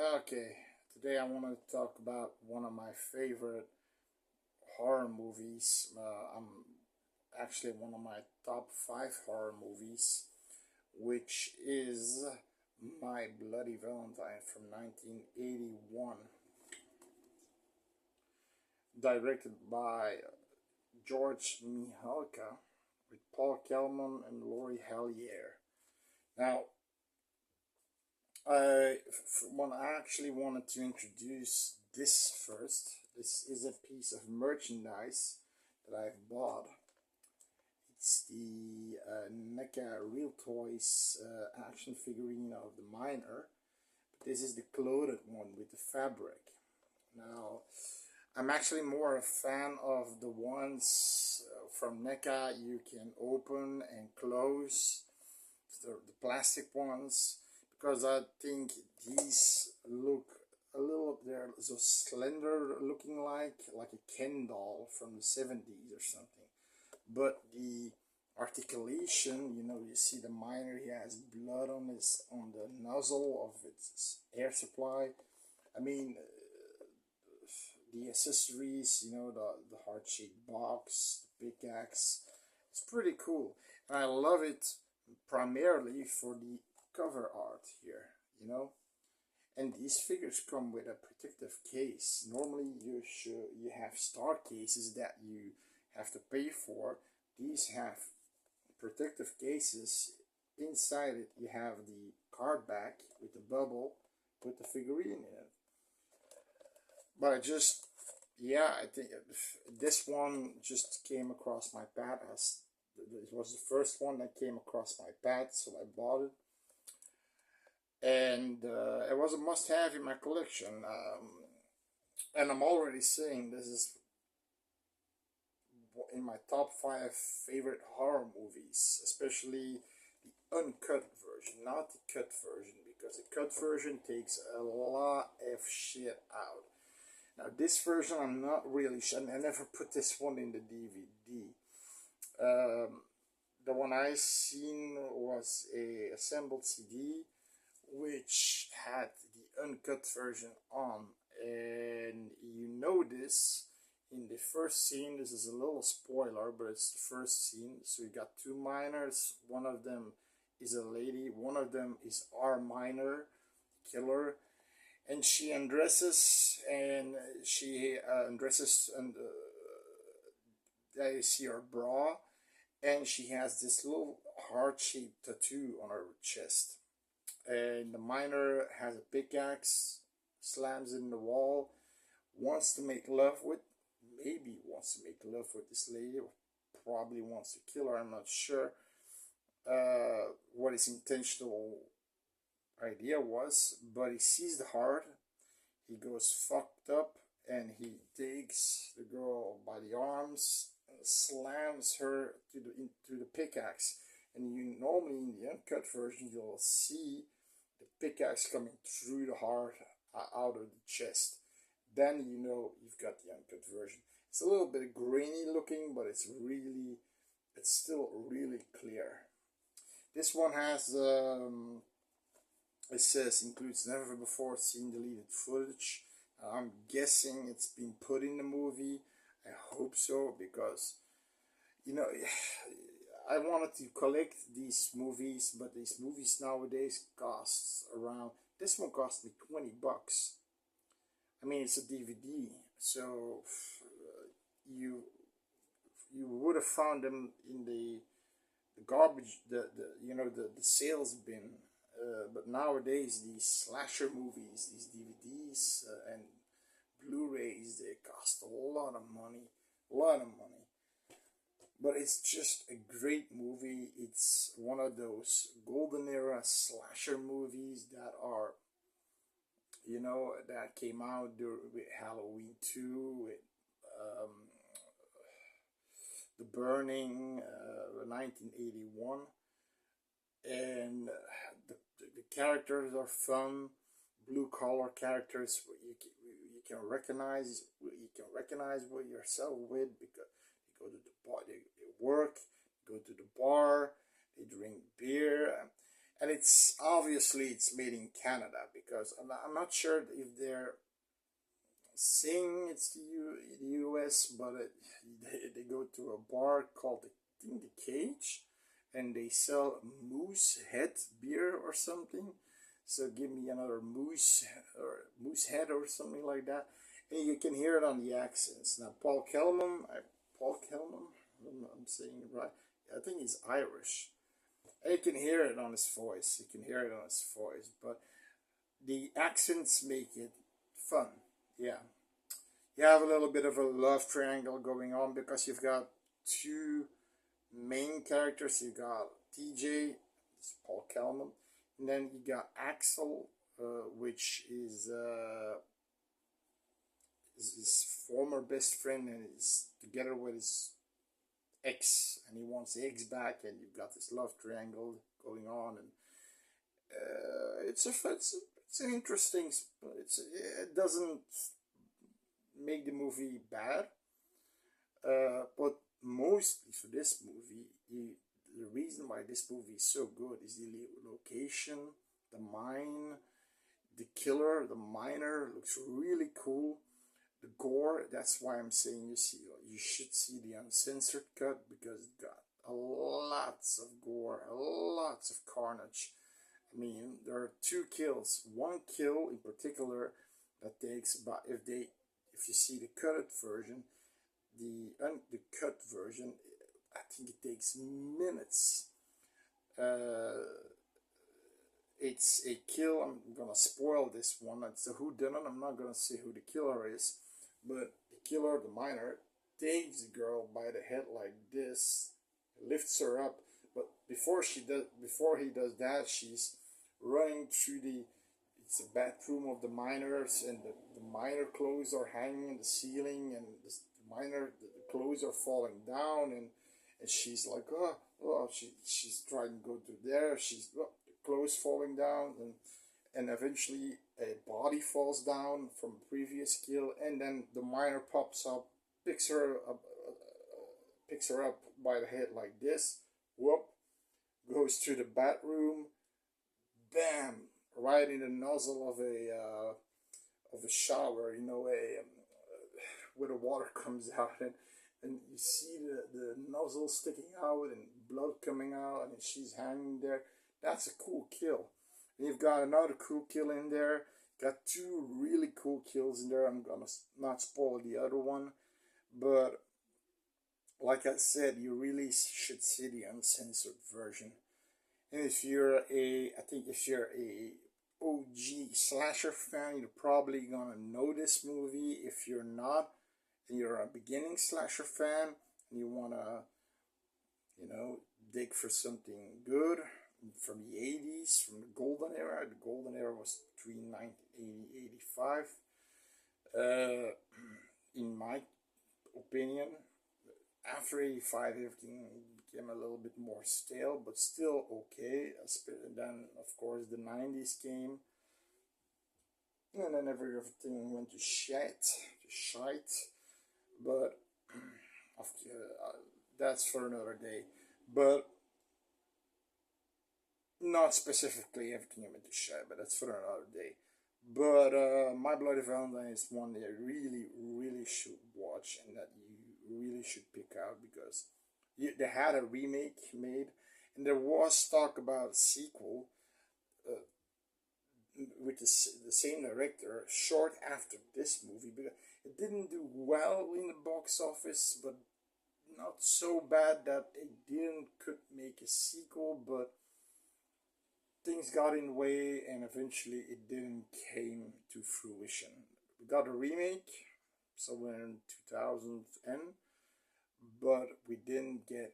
Okay, today I want to talk about one of my favorite horror movies. I'm actually one of my top five horror movies, which is My Bloody Valentine from 1981, directed by George Mihalka with Paul Kelman and Laurie Hallier. Now, I actually wanted to introduce this first. This is a piece of merchandise that I've bought. It's the NECA Real Toys action figurine of the miner. But this is the clothed one with the fabric. Now, I'm actually more a fan of the ones from NECA you can open and close, the plastic ones, because I think these look a little, they're so slender looking, like a Ken doll from the 70s or something. But the articulation, you see the miner, he has blood on the nozzle of its air supply. I mean, the accessories, the heart-shaped box, the pickaxe, it's pretty cool. And I love it primarily for the cover art here. And these figures come with a protective case. Normally you have star cases that you have to pay for. These have protective cases. Inside it you have the card back with the bubble, put the figurine in it. But I think this one just came across my path. It was the first one that came across my path, so I bought it. And it was a must-have in my collection. And I'm already saying this is in my top five favorite horror movies, especially the uncut version, not the cut version, because the cut version takes a lot of shit out. Now this version I'm not really sure. I never put this one in the DVD. The one I seen was a assembled CD, which had the uncut version on, and you notice in the first scene, this is a little spoiler, but it's the first scene. So you got two miners. One of them is a lady. One of them is our miner killer, and she undresses, and you see her bra, and she has this little heart-shaped tattoo on her chest. And the miner has a pickaxe, slams it in the wall, wants to make love with, maybe wants to make love with this lady, or probably wants to kill her, I'm not sure what his intentional idea was, but he sees the heart, he goes fucked up, and he takes the girl by the arms, and slams her into the pickaxe. And you normally in the uncut version you'll see the pickaxe coming through the heart out of the chest. Then you've got the uncut version. It's a little bit grainy looking, but it's still really clear. This one has it says includes never before seen deleted footage. I'm guessing it's been put in the movie. I hope so, because I wanted to collect these movies, but these movies nowadays costs around, this one cost me 20 bucks. I mean, it's a DVD, so you would have found them in the garbage, the sales bin. But nowadays, these slasher movies, these DVDs and Blu-rays, they cost a lot of money, But it's just a great movie. It's one of those golden era slasher movies that are, that came out with Halloween 2, with The Burning, 1981. And the characters are fun, blue collar characters. You can recognize what yourself with, because they go to the bar, they work, go to the bar, they drink beer, and it's obviously it's made in Canada, because I'm not sure if they're saying it's the US, but they go to a bar called I think the Cage, and they sell moose head beer or something. So give me another moose head or something like that, and you can hear it on the accents. Now Paul Kelman, I'm saying it right. I think he's Irish. And you can hear it on his voice. You can hear it on his voice, but the accents make it fun. Yeah, you have a little bit of a love triangle going on, because you've got two main characters. You got TJ, it's Paul Kelman, and then you got Axel, which is his former best friend, and he's together with his ex, and he wants the ex back, and you've got this love triangle going on, and it's an interesting. It doesn't make the movie bad, but mostly for this movie, the reason why this movie is so good is the location, the mine, the killer, the miner looks really cool. The gore, that's why I'm saying you should see the uncensored cut, because it got lots of gore, lots of carnage. I mean, there are two kills. One kill in particular that takes about, if you see the cut version, the cut version, I think it takes minutes. It's a kill. I'm gonna spoil this one. It's a whodunit. I'm not gonna say who the killer is, but the killer, the miner, takes the girl by the head like this, lifts her up. But before he does that, she's running through it's the bathroom of the miners, and the miner clothes are hanging in the ceiling, and the clothes are falling down, and she's like, she's trying to go to there, she's the clothes falling down, and eventually a body falls down from a previous kill, and then the miner pops up, picks her up by the head like this, whoop, goes to the bathroom, bam, right in the nozzle of a shower, where the water comes out, and you see the nozzle sticking out and blood coming out, and she's hanging there. That's a cool kill. And you've got another cool kill in there. Got two really cool kills in there. I'm gonna not spoil the other one, but like I said, you really should see the uncensored version. And if you're a OG slasher fan, you're probably gonna know this movie. If you're not, and you're a beginning slasher fan, and you wanna, dig for something good from the 80s, from the golden era. The golden era was between 1980 and 85. In my opinion, after 85, everything became a little bit more stale, but still okay. Then, of course, the 90s came, and then everything went to shite. But that's for another day. But not specifically everything went to shite, but that's for another day. But My Bloody Valentine is one that I really, really should watch, and that you really should pick out, because they had a remake made, and there was talk about a sequel with the same director short after this movie, because it didn't do well in the box office, but not so bad that they could make a sequel, but things got in the way, and eventually it didn't came to fruition. We got a remake somewhere in 2010, but we didn't get,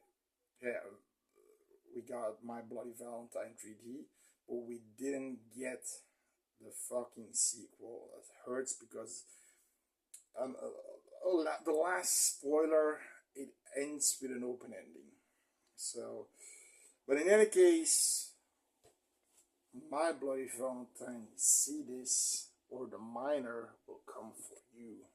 we got My Bloody Valentine 3D, but we didn't get the fucking sequel. It hurts, because the last spoiler, it ends with an open ending. So, but in any case, My Bloody Valentine, see this, or the miner will come for you.